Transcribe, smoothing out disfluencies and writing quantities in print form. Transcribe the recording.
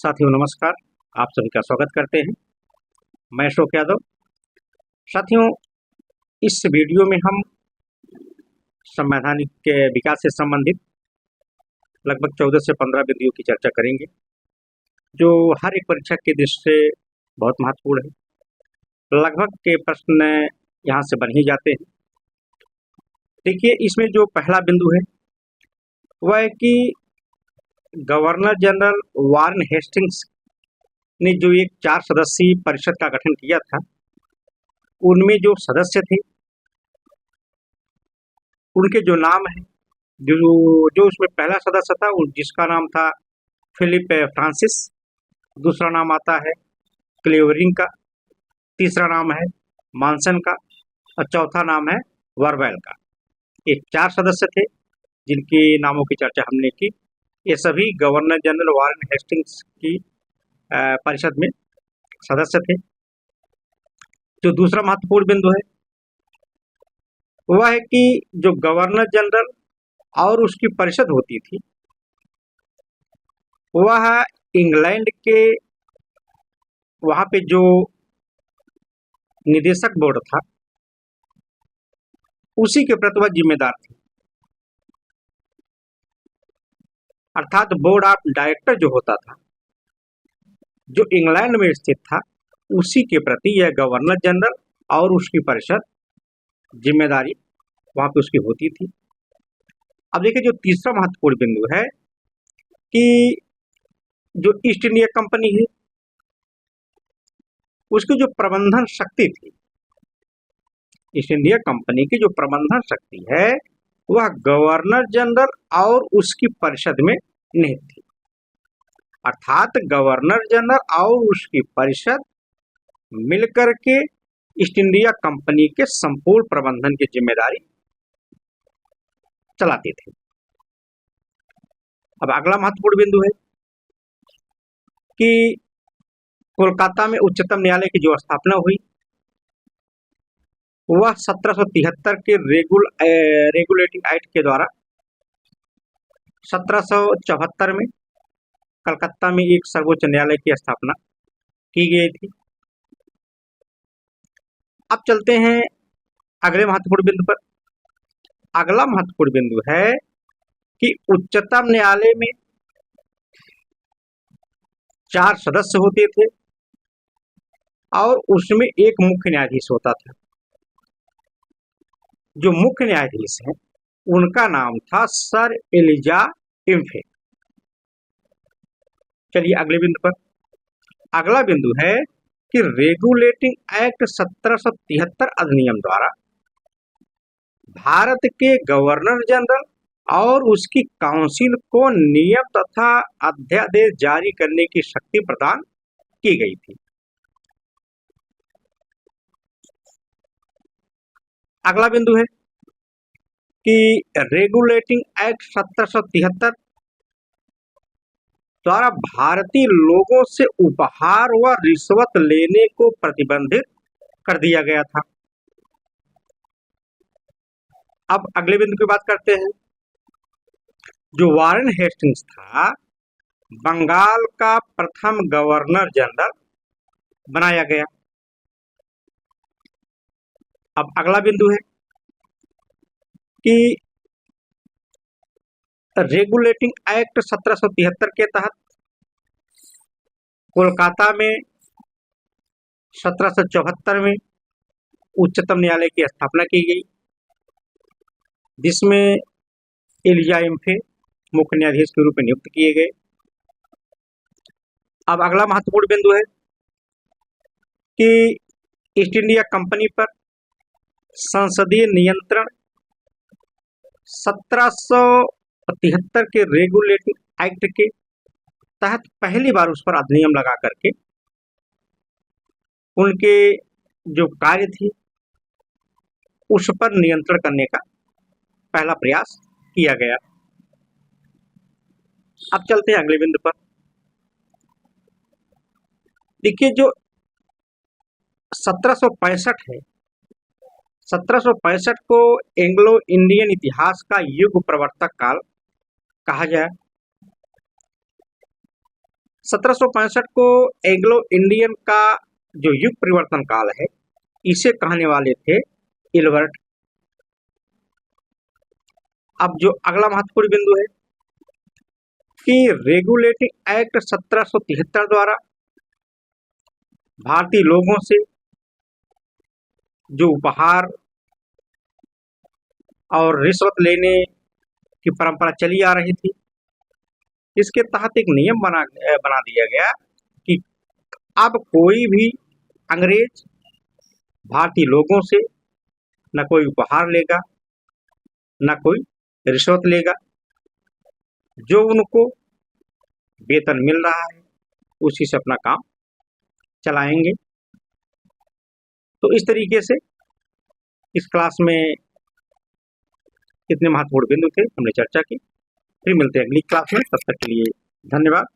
साथियों नमस्कार। आप सभी का स्वागत करते हैं। मैं अशोक यादव। साथियों, इस वीडियो में हम संवैधानिक के विकास से संबंधित लगभग 14 से 15 बिंदुओं की चर्चा करेंगे, जो हर एक परीक्षा की दृष्टि से बहुत महत्वपूर्ण है। लगभग के प्रश्न यहाँ से बन ही जाते हैं। देखिए, इसमें जो पहला बिंदु है वह है कि गवर्नर जनरल वारेन हेस्टिंग्स ने जो एक 4 सदस्यीय परिषद का गठन किया था, उनमें जो सदस्य थे उनके जो नाम है, जो जो उसमें पहला सदस्य था जिसका नाम था फिलिप फ्रांसिस, दूसरा नाम आता है क्लेवरिंग का, तीसरा नाम है मॉनसन का और चौथा नाम है वर्वेल का। ये 4 सदस्य थे जिनके नामों की चर्चा हमने की। ये सभी गवर्नर जनरल वारेन हेस्टिंग्स की परिषद में सदस्य थे। जो दूसरा महत्वपूर्ण बिंदु है वह है कि जो गवर्नर जनरल और उसकी परिषद होती थी वह इंग्लैंड के वहाँ पे जो निदेशक बोर्ड था उसी के प्रति वह जिम्मेदार थी। अर्थात बोर्ड ऑफ डायरेक्टर जो होता था, जो इंग्लैंड में स्थित था, उसी के प्रति यह गवर्नर जनरल और उसकी परिषद जिम्मेदारी वहाँ पे उसकी होती थी। अब देखिए, जो तीसरा महत्वपूर्ण बिंदु है कि जो ईस्ट इंडिया कंपनी है उसकी जो प्रबंधन शक्ति थी, ईस्ट इंडिया कंपनी की जो प्रबंधन शक्ति है वह गवर्नर जनरल और उसकी परिषद में निहित थी। अर्थात गवर्नर जनरल और उसकी परिषद मिलकर के ईस्ट इंडिया कंपनी के संपूर्ण प्रबंधन की जिम्मेदारी चलाते थे। अब अगला महत्वपूर्ण बिंदु है कि कोलकाता में उच्चतम न्यायालय की जो स्थापना हुई वह 1773 के रेगुलेटिंग एक्ट के द्वारा 1774 में कलकत्ता में एक सर्वोच्च न्यायालय की स्थापना की गई थी। अब चलते हैं अगले महत्वपूर्ण बिंदु पर। अगला महत्वपूर्ण बिंदु है कि उच्चतम न्यायालय में 4 सदस्य होते थे और उसमें एक मुख्य न्यायाधीश होता था। जो मुख्य न्यायाधीश हैं उनका नाम था सर एलिजा इम्फे। चलिए अगले बिंदु पर। अगला बिंदु है कि रेगुलेटिंग एक्ट 1773 अधिनियम द्वारा भारत के गवर्नर जनरल और उसकी काउंसिल को नियम तथा अध्यादेश जारी करने की शक्ति प्रदान की गई थी। अगला बिंदु है कि रेगुलेटिंग एक्ट 1773 द्वारा भारतीय लोगों से उपहार व रिश्वत लेने को प्रतिबंधित कर दिया गया था। अब अगले बिंदु की बात करते हैं। जो वारेन हेस्टिंग्स था, बंगाल का प्रथम गवर्नर जनरल बनाया गया। अब अगला बिंदु है कि रेगुलेटिंग एक्ट 1773 के तहत कोलकाता में 1774 में उच्चतम न्यायालय की स्थापना की गई, जिसमें एलिजा इम्फे मुख्य न्यायाधीश के रूप में नियुक्त किए गए। अब अगला महत्वपूर्ण बिंदु है कि ईस्ट इंडिया कंपनी पर संसदीय नियंत्रण 1773 के रेगुलेटिंग एक्ट के तहत पहली बार उस पर अधिनियम लगा करके उनके जो कार्य थी उस पर नियंत्रण करने का पहला प्रयास किया गया। अब चलते हैं अगले बिंदु पर। देखिए, जो 1765 है, 1765 को एंग्लो इंडियन इतिहास का युग प्रवर्तक काल कहा जाए। 1765 को एंग्लो इंडियन का जो युग परिवर्तन काल है, इसे कहने वाले थे इल्बर्ट। अब जो अगला महत्वपूर्ण बिंदु है कि रेगुलेटिंग एक्ट 1773 द्वारा भारतीय लोगों से जो उपहार और रिश्वत लेने की परंपरा चली आ रही थी, इसके तहत एक नियम बना दिया गया कि अब कोई भी अंग्रेज भारतीय लोगों से न कोई उपहार लेगा, न कोई रिश्वत लेगा। जो उनको वेतन मिल रहा है उसी से अपना काम चलाएंगे। तो इस तरीके से इस क्लास में कितने महत्वपूर्ण बिंदु थे हमने चर्चा की। फिर मिलते हैं अगली क्लास में, तब तक के लिए धन्यवाद।